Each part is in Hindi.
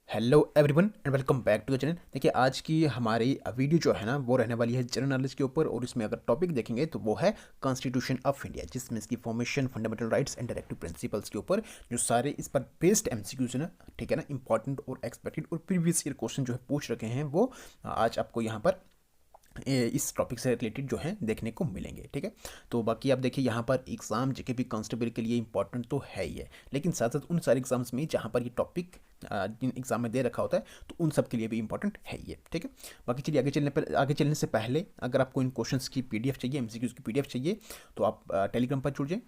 Hello everyone and welcome back to the channel. देखिए आज की हमारी वीडियो जो है ना वो रहने वाली है जनरल नॉलेज के ऊपर, और इसमें अगर टॉपिक देखेंगे तो वो है कॉन्स्टिट्यूशन ऑफ इंडिया, जिसमें इसकी formation, fundamental rights and directive principles के ऊपर जो सारे इस पर बेस्ड एमसीक्यूज है ना, ठीक है ना, इंपॉर्टेंट और एक्सपेक्टेड और प्रीवियस ईयर क्वेश्चन जो है पूछ रखे हैं वो आज आपको यहाँ पर इस टॉपिक से रिलेटेड जो है देखने को मिलेंगे। ठीक है, तो बाकी आप देखिए यहाँ पर एग्ज़ाम जेके भी कांस्टेबल के लिए इंपॉर्टेंट तो है ही है, लेकिन साथ साथ उन सारे एग्जाम्स में जहाँ पर ये टॉपिक जिन एग्जाम में दे रखा होता है तो उन सब के लिए भी इंपॉर्टेंट है ही है। ठीक है, बाकी चलिए आगे चलने से पहले अगर आपको इन क्वेश्चंस की पीडीएफ चाहिए, एमसीक्यूज की पीडीएफ चाहिए, तो आप टेलीग्राम पर जुड़ जाए।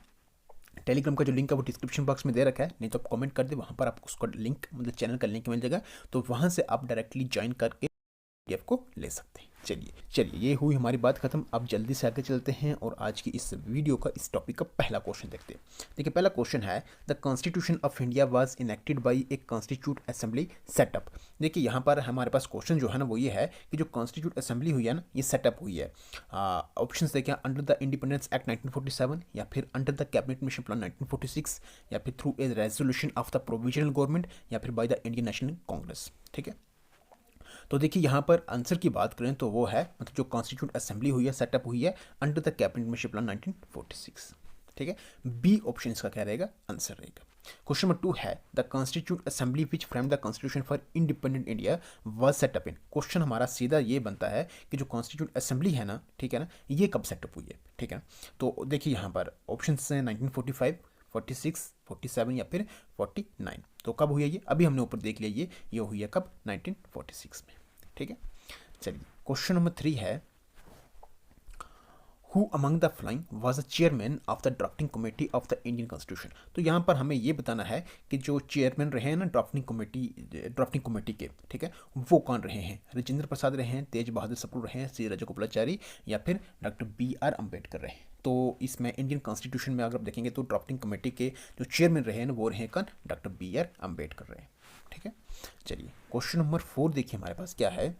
टेलीग्राम का जो लिंक है वो डिस्क्रिप्शन बॉक्स में दे रखा है, नहीं तो आप कमेंट कर दे, वहाँ पर आपको उसका लिंक मतलब चैनल का लिंक मिल जाएगा, तो वहाँ से आप डायरेक्टली ज्वाइन करके पीडीएफ को ले सकते हैं। चलिए चलिए, ये हुई हमारी बात खत्म। अब जल्दी से आगे चलते हैं और आज की इस वीडियो का इस टॉपिक का पहला क्वेश्चन देखते हैं। देखिए पहला क्वेश्चन है, the constitution of India was enacted bye A constitute assembly setup. देखिए यहाँ पर हमारे पास क्वेश्चन जो है ना वो ये है कि जो कॉन्स्टिट्यूट असेंबली हुई है ना, ये सेटअप हुई है। ऑप्शन देखिए, अंडर द इंडिपेंडेंस एक्ट 1947, या फिर under the cabinet mission plan 1946, या फिर through a resolution of the provisional government, या फिर by the Indian national Congress. ठीक है, तो देखिए यहाँ पर आंसर की बात करें तो वो है मतलब जो कॉन्स्टिट्यूट असेंबली हुई है, सेटअप हुई है under the cabinet mission plan 1946। ठीक है, बी ऑप्शन इसका क्या रहेगा, आंसर रहेगा। क्वेश्चन नंबर 2 है, the constitute assembly which frame the constitution for independent India was setup in. Question हमारा सीधा ये बनता है कि जो कॉन्स्टिट्यूट असेंबली है ना, ठीक है ना, ये कब सेटअप हुई है। ठीक है, तो देखिए यहाँ पर ऑप्शन हैं 1945, 46, 47 या फिर 49। तो कब हुई है ये, अभी हमने ऊपर देख लिया, ये हुई है कब, 1946 में। ठीक है, चलिए क्वेश्चन नंबर 3 है, who among the flying was the chairman of the drafting committee of the Indian constitution. तो यहाँ पर हमें ये बताना है कि जो चेयरमैन रहे हैं ना ड्राफ्टिंग कमेटी के, ठीक है, वो कौन रहे हैं। राजेंद्र प्रसाद रहे हैं, तेज बहादुर सप्रू रहे हैं, सी राजागोपालाचारी, या फिर डॉक्टर बी आर अम्बेडकर रहे हैं। तो इसमें इंडियन कॉन्स्टिट्यूशन में अगर आप देखेंगे तो ड्राफ्टिंग कमेटी के जो चेयरमैन रहे हैं ना वो रहे कौन, डॉक्टर बी आर अम्बेडकर रहे। ठीक है, चलिए क्वेश्चन नंबर 4 देखिए हमारे पास क्या है,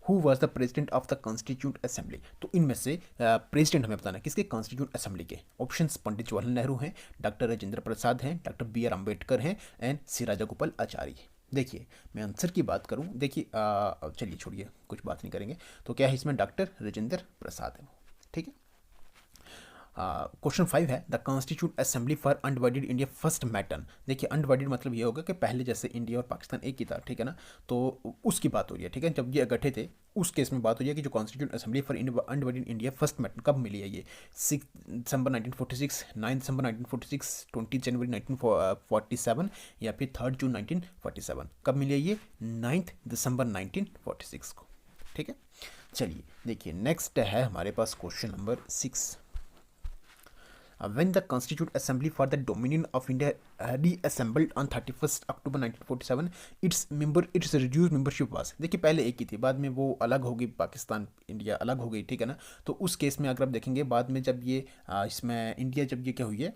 who was the president of the constitute assembly. तो इनमें से प्रेसिडेंट हमें बताना किसके, कॉन्स्टिट्यूट असेंबली के। ऑप्शंस पंडित जवाहरलाल नेहरू हैं, डॉक्टर राजेंद्र प्रसाद हैं, डॉक्टर बी आर अम्बेडकर हैं, एंड सी राजागोपाल आचार्य। देखिए मैं आंसर की बात करूं, देखिए चलिए छोड़िए, कुछ बात नहीं करेंगे। तो क्या है इसमें, डॉक्टर राजेंद्र प्रसाद है। ठीक है, क्वेश्चन 5 है, the constitute assembly for undivided India first met on. देखिए अनडिवाइडेड मतलब ये होगा कि पहले जैसे इंडिया और पाकिस्तान एक ही था, ठीक है ना, तो उसकी बात हो रही है। ठीक है, जब ये गठे थे उस केस में बात हो रही है कि जो constitute assembly for undivided India first met on कब मिली है, ये 6 दिसंबर 1946, 9 दिसंबर 1946, 20 जनवरी 1947, या फिर 3 जून 1947। कब मिली है ये, 9 दिसंबर 1946 को। ठीक है, चलिए देखिए नेक्स्ट है हमारे पास question number 6, when the Constituent Assembly for the Dominion of India reassembled on 31st October 1947, its reduced membership was। देखिए पहले एक ही थी, बाद में वो अलग हो गई, पाकिस्तान इंडिया अलग हो गई। ठीक है ना, तो उस केस में अगर आप देखेंगे बाद में जब ये इसमें इंडिया जब ये क्या हुई है,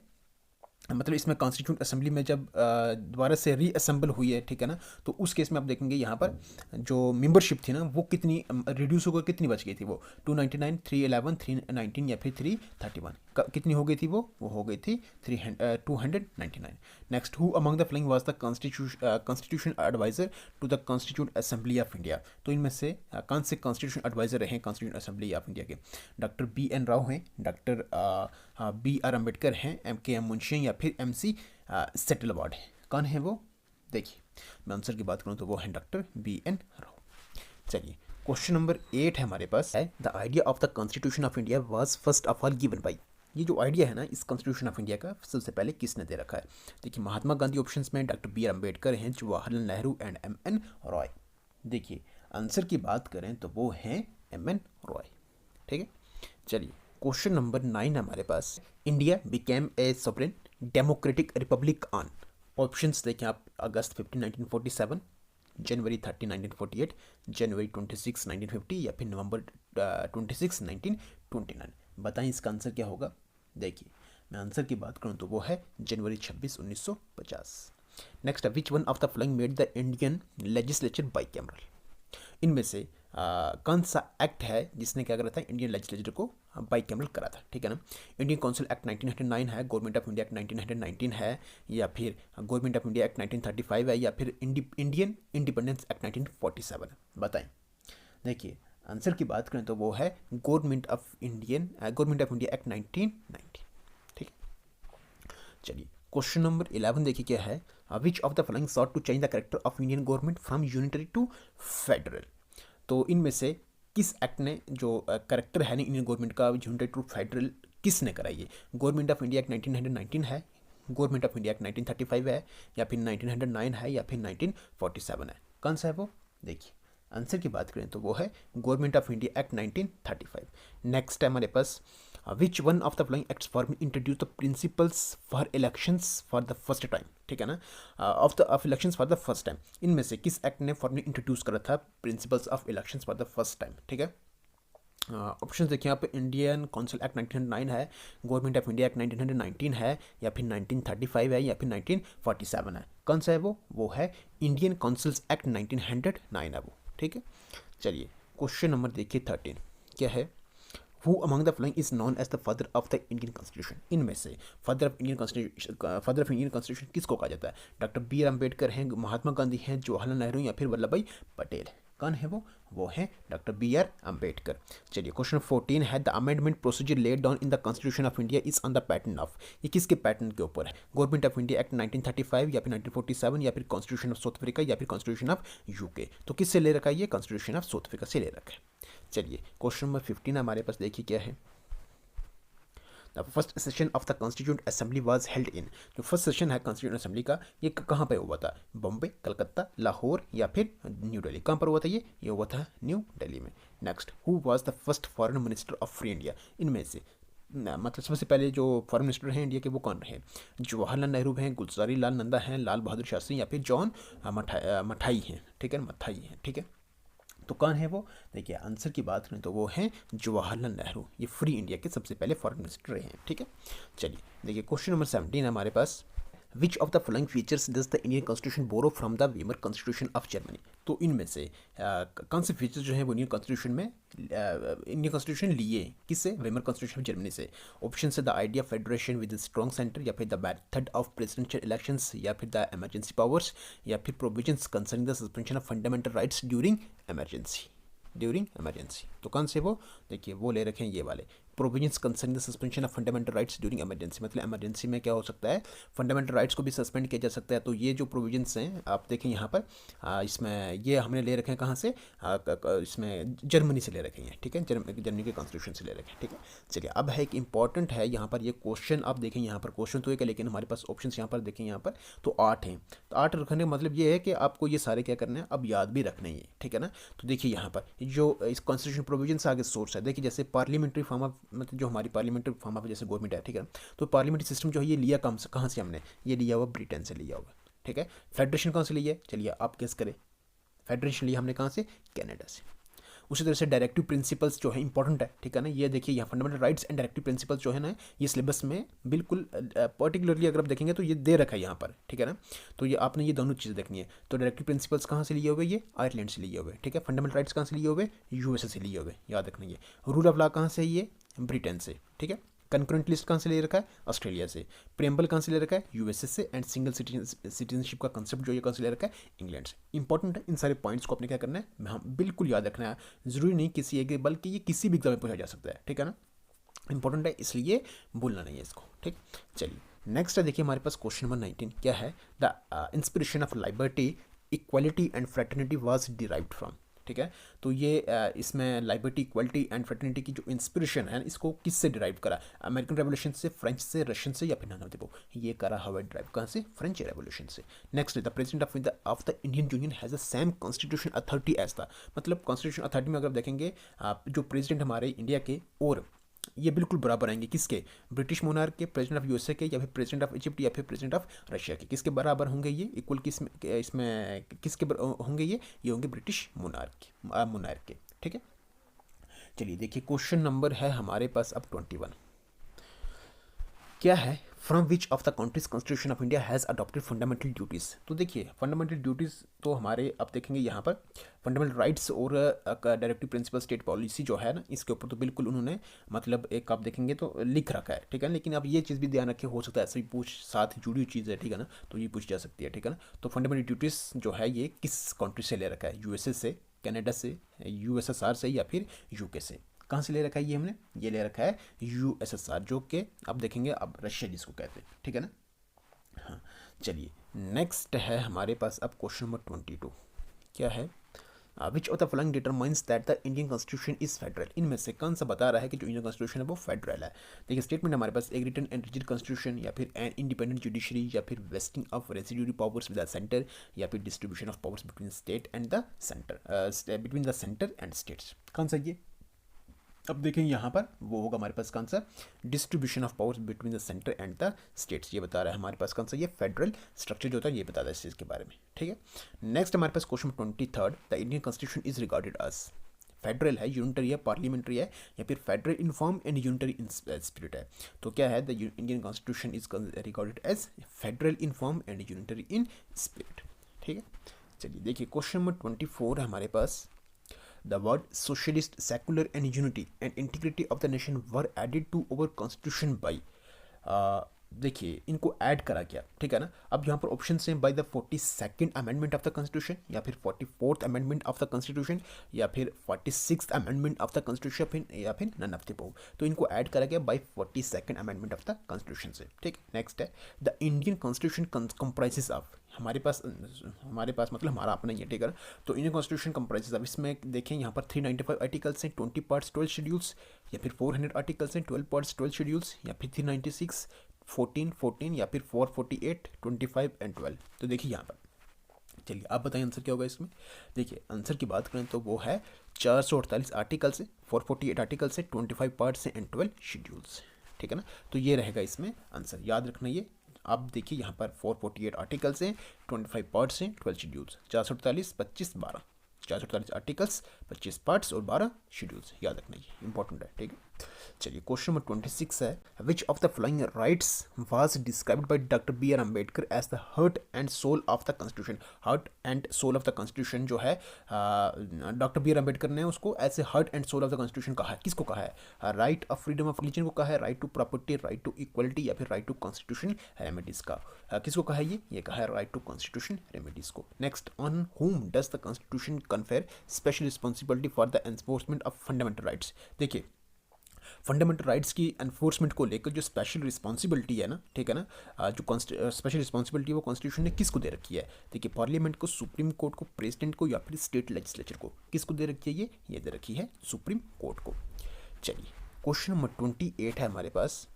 मतलब इसमें कॉन्स्टिट्यूंट असेंबली में जब दोबारा से रीअसेंबल हुई है, ठीक है ना, तो उस केस में आप देखेंगे यहाँ पर जो मेंबरशिप थी ना वो कितनी रिड्यूस होकर कितनी बच गई थी, वो 299, 311, 319 या फिर 331 कितनी हो गई थी, वो हो गई थी 299। Next, who among the following was the constitution adviser to the constituent assembly of India. तो इनमें से कौन से कॉन्स्टिट्यूशन एडवाइजर रहे कॉन्स्टिट्यूंट असेंबली ऑफ इंडिया के, डॉक्टर बी एन राव हैं, डॉक्टर बी आर अम्बेडकर हैं, एम के एम मुंशी, या फिर एम सी सेटल अवार्ड है। कौन है वो, देखिए मैं आंसर की बात करूँ तो वो है डॉक्टर बी एन राव। चलिए क्वेश्चन नंबर 8 है हमारे पास है, the idea of the constitution of India was first of all given by. ये जो आइडिया है ना इस कॉन्स्टिट्यूशन ऑफ इंडिया का सबसे पहले किसने दे रखा है। देखिए महात्मा गांधी ऑप्शंस में, डॉक्टर बी आर अम्बेडकर हैं, Jawaharlal Nehru and M N Roy. देखिए आंसर की बात करें तो वो हैं एम एन रॉय। ठीक है, चलिए क्वेश्चन नंबर 9 हमारे पास, India became a sovereign democratic republic on. Options देखें आप, अगस्त 15 1947, जनवरी 30 1948, जनवरी 26 1950, या फिर नवंबर 26 1929। बताएं इसका आंसर क्या होगा। देखिए मैं आंसर की बात करूं तो वो है जनवरी 26 1950। Next, which one of the following made the Indian legislature bicameral. इनमें से कौन सा एक्ट है जिसने क्या करा था इंडियन लेजिस्लेचर को बाइकैमरल करा था, ठीक है ना। इंडियन काउंसिल एक्ट 1909 है, गवर्नमेंट ऑफ इंडिया एक्ट 1919 है, या फिर गवर्नमेंट ऑफ इंडिया एक्ट 1935 है, या फिर इंडियन इंडिपेंडेंस एक्ट 1947 है, बताएं। देखिए आंसर की बात करें तो वो है गवर्नमेंट ऑफ इंडिया एक्ट 1990, ठीक है। चलिए क्वेश्चन नंबर 11 देखिए क्या है, which of the following sought to change the character of Indian government from unitary to federal. तो इनमें से किस एक्ट ने जो करेक्टर है ना इंडियन गवर्नमेंट का यूनिटरी टू फेडरल किसने कराई है। गवर्नमेंट ऑफ इंडिया एक्ट 1919 है, गवर्नमेंट ऑफ इंडिया एक्ट 1935 है, या फिर 1909 है, या फिर 1947 है। कौन सा है वो, देखिए आंसर की बात करें तो वो है government of India act 1935। Next है हमारे पास, which one of the following acts for introduce the principles for elections for the first time, ठीक है ना, of elections for the first time. इनमें से किस एक्ट ने फॉर्मली इंट्रोड्यूस करा था principles of elections for the first time, ठीक है। ऑप्शन देखिए यहाँ पे इंडियन काउंसिल एक्ट 1909 है, गवर्नमेंट ऑफ इंडिया एक्ट 1919 है, या फिर 1935 है, या फिर 1947 है। कौन सा है वो है इंडियन काउंसिल्स एक्ट 1909 है वो, ठीक है। चलिए क्वेश्चन नंबर देखिए 13 क्या है, who among the following is known as the father of the Indian constitution. इनमें से फादर ऑफ इंडियन कॉन्स्टिट्यूशन किसको कहा जाता है। डॉक्टर बी आर अम्बेडकर हैं, महात्मा गांधी हैं, जवाहरलाल नेहरू, या फिर वल्लभ भाई पटेल। कौन है वो है डॉक्टर बी आर अम्बेडकर। चलिए क्वेश्चन 14 है, the amendment procedure laid down in the constitution of India is on the pattern of. ये किसके पैटर्न के ऊपर है, गवर्नमेंट ऑफ इंडिया एक्ट 1935, या फिर 1947, या फिर कॉन्स्टिट्यूशन ऑफ साउथ अफ्रीका, या फिर कॉन्स्टिट्यूशन ऑफ यूके। तो किससे ले रखा है ये, कॉन्स्टिट्यूशन ऑफ साउथ अफ्रीका से ले रखा है। चलिए क्वेश्चन नंबर 15 हमारे पास देखिए क्या है, the first session of the constituent assembly was held in. जो फर्स्ट सेशन है कॉन्स्टिट्यूंट असेंबली का ये कहाँ पे हुआ था, बॉम्बे, कलकत्ता, लाहौर, या फिर न्यू दिल्ली। कहाँ पर हुआ था ये हुआ था न्यू दिल्ली में। Next, who was the first foreign minister of free India. इनमें से मतलब सबसे पहले जो फॉरेन मिनिस्टर हैं इंडिया के वो कौन रहे, जवाहरलाल नेहरू हैं, गुलजारी लाल नंदा हैं, लाल बहादुर शास्त्री, या फिर जॉन मठाई हैं, ठीक है, मथाई हैं, ठीक है। तो कौन है वो, देखिए आंसर की बात करें तो वो हैं जवाहरलाल नेहरू। ये फ्री इंडिया के सबसे पहले फॉरेन मिनिस्टर रहे हैं, ठीक है। चलिए देखिए क्वेश्चन नंबर 17 है हमारे पास, which of the following features does the Indian constitution borrow from the Weimar constitution of Germany. तो इनमें से कौन से फीचर्स जो हैं वो इंडियन कॉन्स्टिट्यूशन लिए किससे, वीमर कॉन्स्टिट्यूशन ऑफ जर्मनी से। ऑप्शन है the idea of federation with strong centre, या फिर the method of presidential elections, या फिर द इमरजेंसी पावर्स, या फिर provisions concerning the suspension of fundamental rights during emergency. तो कौन से वो, देखिए वो ले रखे हैं ये वाले, provisions concerning the suspension of fundamental rights during emergency. मतलब इमरजेंसी में क्या हो सकता है, फंडामेंटल राइट्स को भी सस्पेंड किया जा सकता है। तो ये जो प्रोविजंस हैं आप देखें यहाँ पर, इसमें ये हमने ले रखे हैं कहाँ से, इसमें जर्मनी से ले रखे हैं, ठीक है, जर्मनी के कॉन्स्टिट्यूशन से ले रखे हैं, ठीक है। चलिए अब है एक इंपॉर्टेंट है यहाँ पर, ये क्वेश्चन आप देखें यहाँ पर, क्वेश्चन तो एक है लेकिन हमारे पास ऑप्शन यहाँ पर देखें यहाँ पर तो 8 हैं। तो 8 रखने का मतलब ये है कि आपको ये सारे क्या करने हैं, अब याद भी रखने ही, ठीक है ना। तो देखिए यहाँ पर जो इस कॉन्स्टिट्यूशन प्रोविजन से आगे सोर्स है, देखिए जैसे पार्लियामेंट्री फॉर्म ऑफ, मतलब जो हमारी पार्लियामेंट्री फॉर्म ऑफ जैसे गवर्नमेंट है, ठीक है। तो पार्लियामेंट्री सिस्टम जो है ये लिया कहाँ से हमने, ये लिया हुआ ब्रिटेन से लिया हुआ, ठीक है। फेडरेशन कहाँ से लिया है, चलिए आप गेस करें, फेडरेशन लिया हमने कहाँ से, कनाडा से। उसी तरह से डायरेक्टिव प्रिंसिपल्स जो है इंपॉर्टेंट है, ठीक है ना। ये देखिए यहाँ fundamental rights and directive principles जो है ना, ये सिलेबस में बिल्कुल पर्टिकुलरली अगर आप देखेंगे तो ये दे रखा है यहाँ पर, ठीक है ना। तो ये आपने ये दोनों चीज़ देखनी है। तो डायरेक्टिव प्रिंसिपल्स कहाँ से लिए हुए, ये आयरलैंड से लिए हुए, ठीक है। फंडामेंटल राइट्स कहाँ से लिए हुए, यूएसए से लिए हुए, याद रखना। ये रूल ऑफ लॉ कहाँ से, ये ब्रिटेन से, ठीक है। कंकरेंट लिस्ट कहाँ से ले रखा है, ऑस्ट्रेलिया से। प्रेम्बल कहाँ से ले रखा है, यूएसए से। एंड सिंगल सिटीजनशिप का कंसेप्ट जो ये कहाँ से ले रखा है, इंग्लैंड से। इंपॉर्टेंट है, इन सारे पॉइंट्स को अपने क्या करना है, हम बिल्कुल याद रखना है। जरूरी नहीं किसी एक, बल्कि ये किसी भी एग्जाम में पूछा जा सकता है, ठीक है ना। इंपॉर्टेंट है इसलिए भूलना नहीं है इसको, ठीक। चलिए नेक्स्ट है, देखिए हमारे पास क्वेश्चन नंबर 19 क्या है, the inspiration of liberty, equality and fraternity was derived from, ठीक है। तो ये इसमें लिबर्टी, इक्वालिटी एंड फ्रेटर्निटी की जो इंस्पिरेशन है इसको किससे डिराइव करा, अमेरिकन रेवोल्यूशन से, फ्रेंच से, रशियन से, या फिर नन ऑफ द अबव। ये करा हुआ डिराइव कहाँ से, फ्रेंच रेवोल्यूशन से। Next, the president of the Indian union has the same constitution authority as the, मतलब कॉन्स्टिट्यूशन अथॉरिटी में अगर देखेंगे जो प्रेसिडेंट हमारे इंडिया के और ये बिल्कुल बराबर आएंगे किसके, ब्रिटिश मोनार्क के, प्रेसिडेंट ऑफ यूएसए के, या फिर प्रेसिडेंट ऑफ इजिप्ट, या फिर प्रेसिडेंट ऑफ रशिया के। किसके बराबर होंगे ये, इक्वल इसमें किसके होंगे ये होंगे ब्रिटिश मोनार्क के, ठीक है। चलिए देखिए क्वेश्चन नंबर है हमारे पास अब 21 क्या है, from which of the countries constitution of India has adopted fundamental duties. तो देखिए फंडामेंटल ड्यूटीज़ तो हमारे अब देखेंगे यहाँ पर फंडामेंटल राइट्स और डायरेक्टिव प्रिंसिपल स्टेट पॉलिसी जो है ना, इसके ऊपर तो बिल्कुल उन्होंने मतलब एक आप देखेंगे तो लिख रखा है, ठीक है। लेकिन अब ये चीज़ भी ध्यान रखें, हो सकता है ऐसे भी पूछ साथ जुड़ी हुई चीज़ है, ठीक है ना, तो ये पूछ जा सकती है, ठीक है ना। तो फंडामेंटल ड्यूटीज़ जो है ये किस कंट्री से ले रखा है, यूएसए से, कनाडा से, यूएसएसआर से या फिर यूके से। कहाँ से ले रखा है ये हमने, ये ले रखा है यूएसएसआर, जो कि अब देखेंगे अब रशिया जिसको कहते हैं, ठीक है ना। हाँ चलिए नेक्स्ट है हमारे पास अब क्वेश्चन नंबर 22 क्या है, which of the following determines that the Indian constitution is federal. इनमें से कौन सा बता रहा है कि जो इंडियन कॉन्स्टिट्यूशन है वो फेडरल है। देखिए स्टेटमेंट हमारे पास एक रिटन एंड रिजिड कॉन्स्टिट्यूशन, या फिर एन इंडिपेंडेंट जुडिशरी, या फिर wasting of residuary powers with the centre, या फिर distribution of powers between state and the centre, between the centre and states. कौन सा ये, अब देखेंगे यहाँ पर वो होगा हमारे पास कौन सा, distribution of powers between the centre and the states, ये बता रहा है हमारे पास कौन सा, ये फेडरल स्ट्रक्चर जो होता है ये बता रहा है इस चीज़ के बारे में, ठीक है। नेक्स्ट हमारे पास question 23 the Indian constitution is regarded as federal है, यूनिटरी है, पार्लियामेंट्री है, या फिर federal in form and unitary in spirit है। तो क्या है, the Indian constitution is regarded as federal in form and unitary in spirit, ठीक है। चलिए देखिए क्वेश्चन नंबर 24 है हमारे पास, the word socialist, secular and unity and integrity of the nation were added to our constitution by देखिए इनको ऐड करा गया, ठीक है ना। अब यहाँ पर ऑप्शन हैं by the 42nd amendment of the constitution, या फिर 44th amendment of the constitution, या फिर 46th amendment of the constitution, या फिर नन ऑफ द अबव। तो इनको ऐड करा गया by 42nd amendment of the constitution से, ठीक है। नेक्स्ट है the Indian constitution comprises of, हमारे पास मतलब हमारा अपना ही है, ठीक है। तो इंडियन कॉन्स्टिट्यूशन कंप्राइजेस ऑफ, इसमें देखें यहाँ पर 395 आर्टिकल्स हैं, 20 पार्ट्स 12 शेड्यूल्स, या फिर 400 आर्टिकल्स हैं, 12 पार्ट्स 12 शेड्यूल्स, या फिर 396 14 या फिर 448 25 एंड 12। तो देखिए यहाँ पर, चलिए आप बताइए आंसर क्या होगा इसमें। देखिए आंसर की बात करें तो वो है 448 आर्टिकल्स है, 448 आर्टिकल्स है, 25 पार्ट्स हैं एंड 12 शेड्यूल्स, ठीक है ना। तो ये रहेगा इसमें आंसर, याद रखना ये। आप देखिए यहाँ पर 448 आर्टिकल्स हैं, 25 पार्ट्स हैं, 12 शेड्यूल्स, 448 25 12, 448 आर्टिकल्स, 25 पार्ट्स और 12 शेड्यूल्स, याद रखना ये इंपॉर्टेंट है, ठीक है। चलिए क्वेश्चन नंबर 26 है, which of the following rights was described by doctor B R Ambedkar as the heart and soul of the constitution. Heart and soul of the constitution जो है डॉक्टर बी आर अम्बेडकर ने उसको ऐसे heart and soul of the constitution कहा है। किसको कहा है, right of freedom of religion को कहा है, right to property, right to equality, या फिर राइट टू कॉन्स्टिट्यूशन रेमेडीज का। किसको कहा है ये कहा है राइट टू कॉन्स्टिट्यूशन रेमेडीज को। Next, on whom does the constitution confer special responsibility for the enforcement of fundamental rights. देखिए फंडामेंटल राइट्स की एनफोर्समेंट को लेकर जो स्पेशल रिस्पॉन्सिबिलिटी है ना, ठीक है ना, जो स्पेशल रिस्पॉन्सिबिलिटी वो कॉन्स्टिट्यूशन ने किसको दे रखी है। देखिए पार्लियामेंट को, सुप्रीम कोर्ट को, प्रेसिडेंट को, या फिर स्टेट लेजिस्लेचर को। किसको दे रखी है ये दे रखी है सुप्रीम कोर्ट को। चलिए क्वेश्चन नंबर 28 है हमारे पास,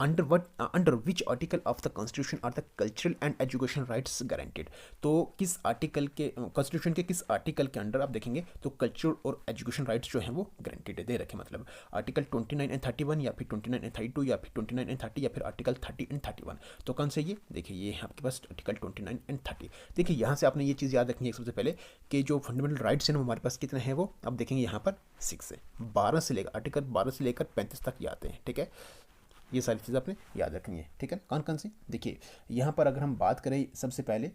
under which article of the constitution are the cultural and education rights guaranteed. तो किस आर्टिकल के, कॉन्स्टिट्यूशन के किस आर्टिकल के अंडर आप देखेंगे तो कल्चरल और एजुकेशन राइट्स जो हैं वो गारंटेड दे रखे, मतलब आर्टिकल 29 एंड 31, या फिर 29 एंड 32, या फिर 29 एंड 30, या फिर आर्टिकल 30 एंड 31। तो कौन से ये, देखिए ये है आपके पास आर्टिकल 29 एंड 30। देखिए यहाँ से आपने ये चीज़ याद रखनी है सबसे पहले कि जो फंडामेंटल राइट्स हैं वो हमारे पास कितने हैं, वो आप देखेंगे यहाँ पर 6 है, 12 से लेकर आर्टिकल 12 से लेकर 35 तक ये आते हैं, ठीक है। ये सारी चीज़ आपने याद रखनी है, ठीक है। कौन कौन सी, देखिए यहाँ पर अगर हम बात करें सबसे पहले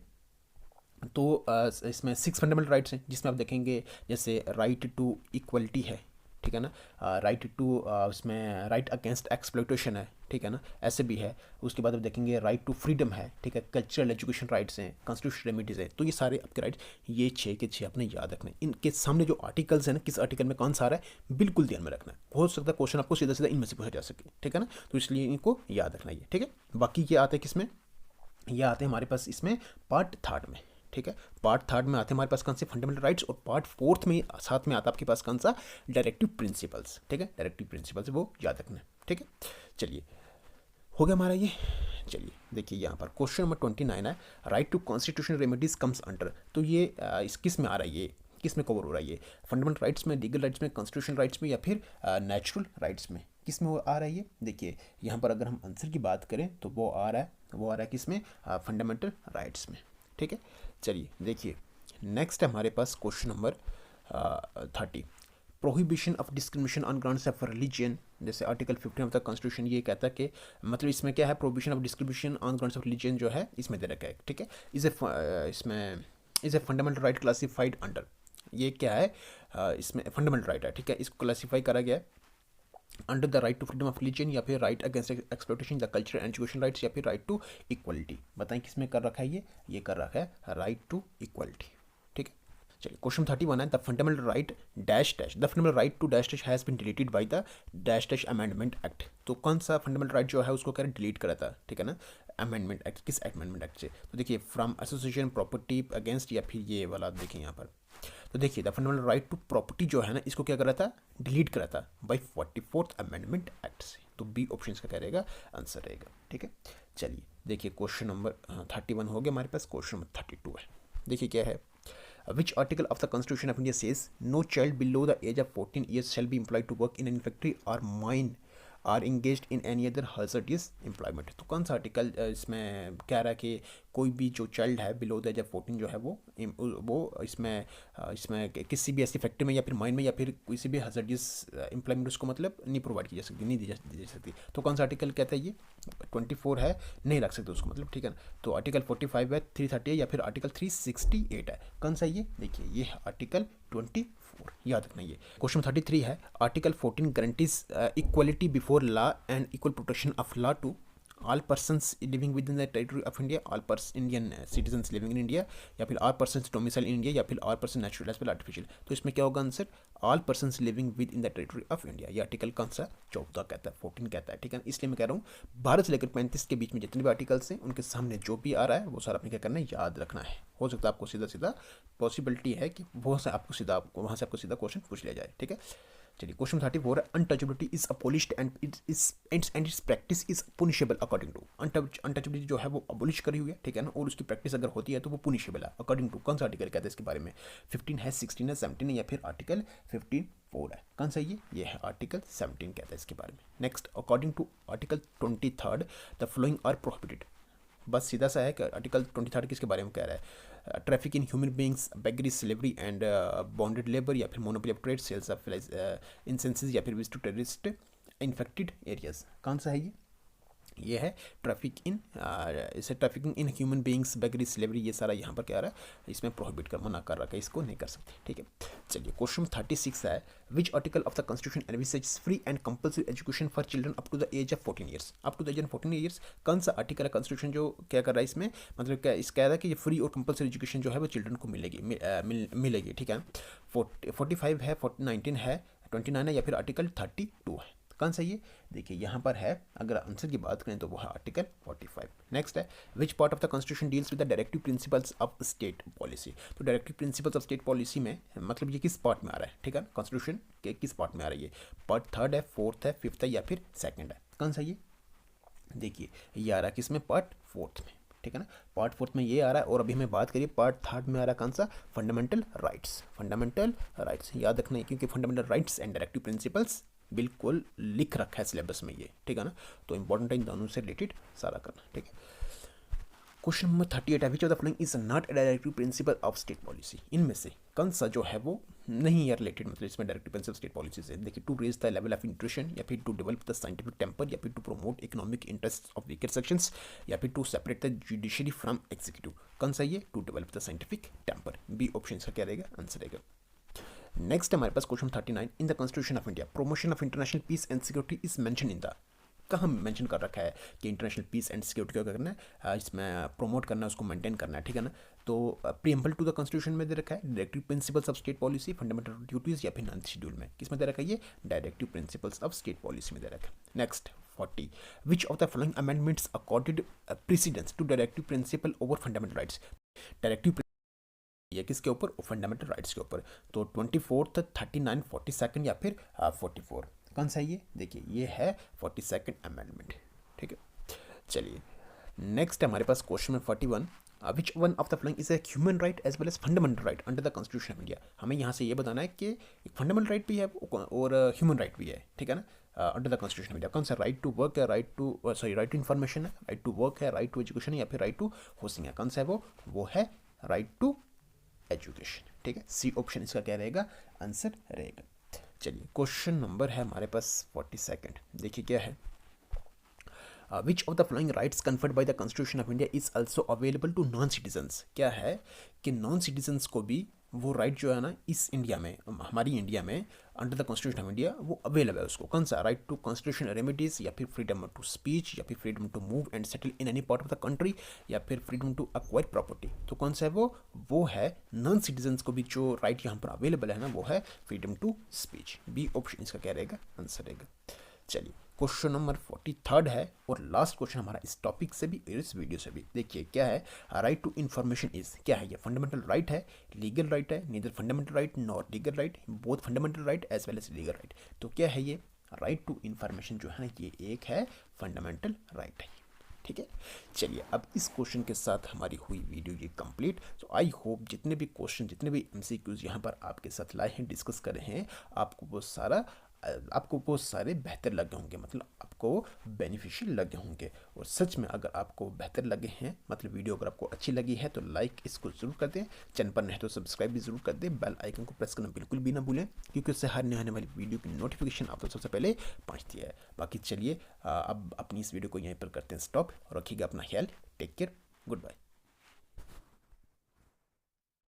तो इसमें 6 फंडामेंटल राइट्स हैं, जिसमें आप देखेंगे जैसे राइट टू इक्वलिटी है, ठीक है ना, राइट टू उसमें राइट अगेंस्ट एक्सप्लॉयटेशन है, ठीक है ना, ऐसे भी है। उसके बाद आप देखेंगे राइट टू फ्रीडम है, ठीक है, कल्चरल एजुकेशन राइट्स हैं, कॉन्स्टिट्यूशन रेमिडीज है। तो ये सारे आपके राइट्स, ये 6 के 6 अपने याद रखने। इनके सामने जो आर्टिकल्स हैं ना, किस आर्टिकल में कौन सा आ रहा है बिल्कुल ध्यान में रखना है। हो सकता है क्वेश्चन आपको सीधा सीधा इनमें से पूछा जा सके, ठीक है ना, तो इसलिए इनको याद रखना है, ठीक है। बाकी ये आते हैं किसमें, ये आते हैं हमारे पास इसमें पार्ट 3 में, ठीक है। पार्ट 3 में आते हैं हमारे पास कौन से फंडामेंटल राइट्स, और पार्ट 4 में साथ में आता है आपके पास कौन सा, डायरेक्टिव प्रिंसिपल्स, ठीक है। डायरेक्टिव प्रिंसिपल्स वो याद रखना है, ठीक है। चलिए हो गया हमारा ये। चलिए देखिए यहाँ पर क्वेश्चन नंबर 29 है, right to constitution remedies comes under. तो ये इस किस में आ रहा है, ये किस में कवर हो रहा है, ये फंडामेंटल राइट्स में, लीगल राइट्स में, कॉन्स्टिट्यूशन राइट्स में, या फिर नेचुरल राइट्स में, किस में वो आ रहा है ये। देखिए यहाँ पर अगर हम आंसर की बात करें तो वो आ रहा है किस में, फंडामेंटल राइट्स में, ठीक है। चलिए देखिए नेक्स्ट है हमारे पास question number 30, prohibition of discrimination on grounds of religion, जैसे आर्टिकल 15 ऑफ द कॉन्स्टिट्यूशन ये कहता है कि मतलब इसमें क्या है, prohibition of discrimination on grounds of religion जो है इसमें दे रखा है, ठीक है। इसमें is a fundamental right classified under, ये क्या है, इसमें फंडामेंटल राइट है, ठीक है, इसको क्लासीफाई करा गया है under the right to freedom of religion, या फिर right against exploitation, the cultural and education rights, या फिर राइट टू इक्वलिटी। बताएं किसमें कर रखा है, ये कर रखा है राइट टू इक्वलिटी, ठीक है। चलिए क्वेश्चन 31 है, the fundamental right dash dash, the fundamental right to dash dash has been deleted by the dash dash amendment act. तो कौन सा फंडामेंटल राइट जो है उसको क्या डिलीट करा था, ठीक है ना, अमेंडमेंट एक्ट, किस अमेंडमेंट एक्ट से, तो देखिए फ्रॉम एसोसिएशन प्रॉपर्टी अगेंस्ट, या फिर ये वाला देखिए यहाँ पर, तो देखिए the fundamental right to property जो है ना इसको क्या करा था, डिलीट करा था बाय 44th अमेंडमेंट एक्ट से। तो बी ऑप्शन का क्या रहेगा, आंसर रहेगा, ठीक है। चलिए देखिए क्वेश्चन नंबर 31 हो गया हमारे पास, क्वेश्चन नंबर 32 है, देखिए क्या है, which article of the Constitution of India says no child below the age of 14 years shall be employed to work in any factory or mine or engaged in any other hazardous employment। तो कौन सा आर्टिकल इसमें कह रहा है कि कोई भी जो चाइल्ड है बिलो द एज ऑफ 14 जो है वो इसमें किसी भी ऐसी फैक्ट्री में या फिर माइन में या फिर किसी भी हजर्डियस एम्प्लॉयमेंट उसको मतलब नहीं प्रोवाइड की जा सकती, नहीं दी जा सकती। तो कौन सा आर्टिकल कहता है, ये 24 है, नहीं रख सकते उसको मतलब, ठीक है ना। तो आर्टिकल 45 है, 330 है, या फिर आर्टिकल 368 है, कौन सा ये, देखिए ये आर्टिकल 24, याद रखना। ये क्वेश्चन 33 है, article 14 guarantees equality before law and equal protection of law to all persons living within the territory of India, all Indian citizens living in India, या फिर all persons domicile in India, या फिर all persons natural as well artificial। तो इसमें क्या होगा answer, all persons living within the territory of India। ये आर्टिकल कौन सा, 14 कहता है, 14 कहता है, ठीक है। इसलिए मैं कह रहा हूँ भारत से लेकर 35 के बीच में जितने भी आर्टिकल्स हैं उनके सामने जो भी आ रहा है वो सारा अपने क्या करना है, याद रखना है। हो सकता है आपको सीधा सीधा पॉसिबिलिटी है कि वहाँ से आपको सीधा क्वेश्चन पूछ लिया जाए, ठीक है। चलिए क्वेश्चन 34 है, untouchability is abolished and its practice is punishable according to. Untouchability जो है वो अबोलिश करी हुई है, ठीक है ना, और उसकी प्रैक्टिस अगर होती है तो वो पुनिशेबल है अकॉर्डिंग टू। कौन सा आर्टिकल कहता है इसके बारे में, 15 है, 16 है, 17 है, या फिर आर्टिकल 15(4) है, कौन सा ये है आर्टिकल 17 कहता है इसके बारे में। Next, according to article 23 the following are prohibited. बस सीधा सा है कि आर्टिकल 23 किसके बारे में कह रहा है, traffic in human beings, beggary, slavery and bonded labour, या फिर monopoly of trade, sales of incenses, या फिर visit to terrorist infected areas. कौन सा है ये है trafficking in human beings, beggary, slavery, ये सारा यहाँ पर क्या आ रहा है, इसमें प्रोहिबिट कर मना कर रखा है, इसको नहीं कर सकते, ठीक है। चलिए क्वेश्चन 36 है, which article of the constitution envisages free and compulsory education for children up to the age of 14 years. Up to the age of 14 years कौन सा आर्टिकल है कॉन्स्टिट्यूशन जो क्या कर रहा है इसमें, मतलब क्या इस कह रहा है कि ये फ्री और कंपल्सरी एजुकेशन जो है वो चिल्ड्रन को मिलेगी, ठीक है। 45 है, 19 है, 29 है, या फिर आर्टिकल 32 है, कौन सा ये, देखिए यहाँ पर है, अगर आंसर की बात करें तो वो है आर्टिकल 45। नेक्स्ट है, which part of the constitution deals with the directive principles of state policy. तो directive principles of state policy में मतलब ये किस पार्ट में आ रहा है, ठीक है, कॉन्स्टिट्यूशन के किस पार्ट में आ रहा है, ये पार्ट 3 है, 4 है, 5 है, या फिर 2 है, कौन सा ये, देखिए ये आ रहा है किसमें, पार्ट 4 में, ठीक है ना, पार्ट 4 में ये आ रहा है। और अभी हमें बात करिए पार्ट 3 में आ रहा है कौन सा, फंडामेंटल राइट्स, याद रखना है क्योंकि fundamental rights and directive principles बिल्कुल लिख रखा है सिलेबस में ये, ठीक है ना, तो इंपॉर्टेंट है इन दोनों से रिलेटेड सारा करना, ठीक है। क्वेश्चन नंबर 38 है, which of the following is not a directive principle of state policy. इनमें से कौन सा जो है वो नहीं है रिलेटेड, मतलब इसमें डायरेक्टिव प्रिंसिपल स्टेट पॉलिसी से, देखिए to raise the level of nutrition, या फिर to develop the scientific temper, या फिर to promote economic interest of weaker sections, या फिर to separate the judiciary from executive. कौन सा ये, to develop the scientific temper, B option का क्या रहेगा, आंसर रहेगा। नेक्स्ट हमारे पास question 39, in the constitution of India promotion of international peace and security is mention in the, कहाँ मेंशन कर रखा है कि इंटरनेशनल पीस एंड सिक्योरिटी क्या करना है, इसमें प्रोमोट करना है, उसको मेंटेन करना है, ठीक है ना। तो प्रीएम्बल टू द कॉन्स्टिट्यूशन में दे रखा है directive principles of state policy, fundamental duties, या फिर 9th शेड्यूल में किसमें दे रखा है, ये directive principles of state policy में दे रखा है। Next 40, which of the following amendments accorded precedence to directive principle over fundamental rights. Directive ये किसके ऊपर, फंडामेंटल राइट्स के ऊपर। तो 24, 39, 42 या फिर 44, कौन सा ये, देखिए ये है 42nd अमेंडमेंट, ठीक है। चलिए नेक्स्ट हमारे पास क्वेश्चन में 41, which one of the following is a human right as well as fundamental right under the constitution of India. हमें यहाँ से ये बताना है कि फंडामेंटल राइट भी है और ह्यूमन राइट भी है, ठीक है ना, under the constitution of India. कौन सा, राइट टू वर्क है, राइट टू इन्फॉर्मेशन है, राइट टू वर्क है, राइट टू एजुकेशन है, या फिर राइट टू होस्टिंग है, कौन सा है वो है राइट टू एजुकेशन, ठीक है। सी ऑप्शन इसका क्या रहेगा, आंसर रहेगा। चलिए क्वेश्चन नंबर है हमारे पास 42। देखिए क्या है, which of the following rights conferred by the constitution of India is also available to non citizens. क्या है कि नॉन सिटीजन्स को भी वो राइट जो है ना इस इंडिया में, हमारी इंडिया में under the constitution of India वो अवेलेबल है उसको। कौन सा? राइट टू कॉन्स्टिट्यूशन रेमेडीज, या फिर फ्रीडम टू स्पीच, या फिर freedom to move and settle in any part of the country, या फिर फ्रीडम टू एक्वायर प्रॉपर्टी। तो कौन सा है वो है नॉन सिटीजन्स को भी जो राइट यहाँ पर अवेलेबल है ना वो है freedom to speech. B option इसका क्या रहेगा? आंसर रहेगा। चलिए क्वेश्चन नंबर 43 है और लास्ट क्वेश्चन हमारा इस टॉपिक से भी और इस वीडियो से भी। देखिए क्या है, राइट टू इन्फॉर्मेशन इज, क्या है ये? फंडामेंटल राइट है, लीगल राइट है, neither fundamental right nor legal right, both fundamental right as well as legal right. तो क्या है ये? राइट टू इन्फॉर्मेशन जो है ये एक है फंडामेंटल राइट है। ठीक है, चलिए अब इस क्वेश्चन के साथ हमारी हुई वीडियो ये कंप्लीट। सो आई होप जितने भी क्वेश्चन, जितने भी एमसीक्यूज यहाँ पर आपके साथ लाए हैं, डिस्कस करे हैं, आपको वो सारे बेहतर लगे होंगे, मतलब आपको बेनिफिशियल लगे होंगे। और सच में अगर आपको बेहतर लगे हैं, मतलब वीडियो अगर आपको अच्छी लगी है, तो लाइक इसको ज़रूर कर दें, चैनल पर नहीं तो सब्सक्राइब भी ज़रूर कर दें, बेल आइकन को प्रेस करना बिल्कुल भी ना भूलें, क्योंकि उससे हर नए आने वाली वीडियो की नोटिफिकेशन आपको सबसे पहले पहुँचती है। बाकी चलिए अब अपनी इस वीडियो को यहीं पर करते हैं स्टॉप, और रखिएगा अपना ख्याल। Take care, good bye.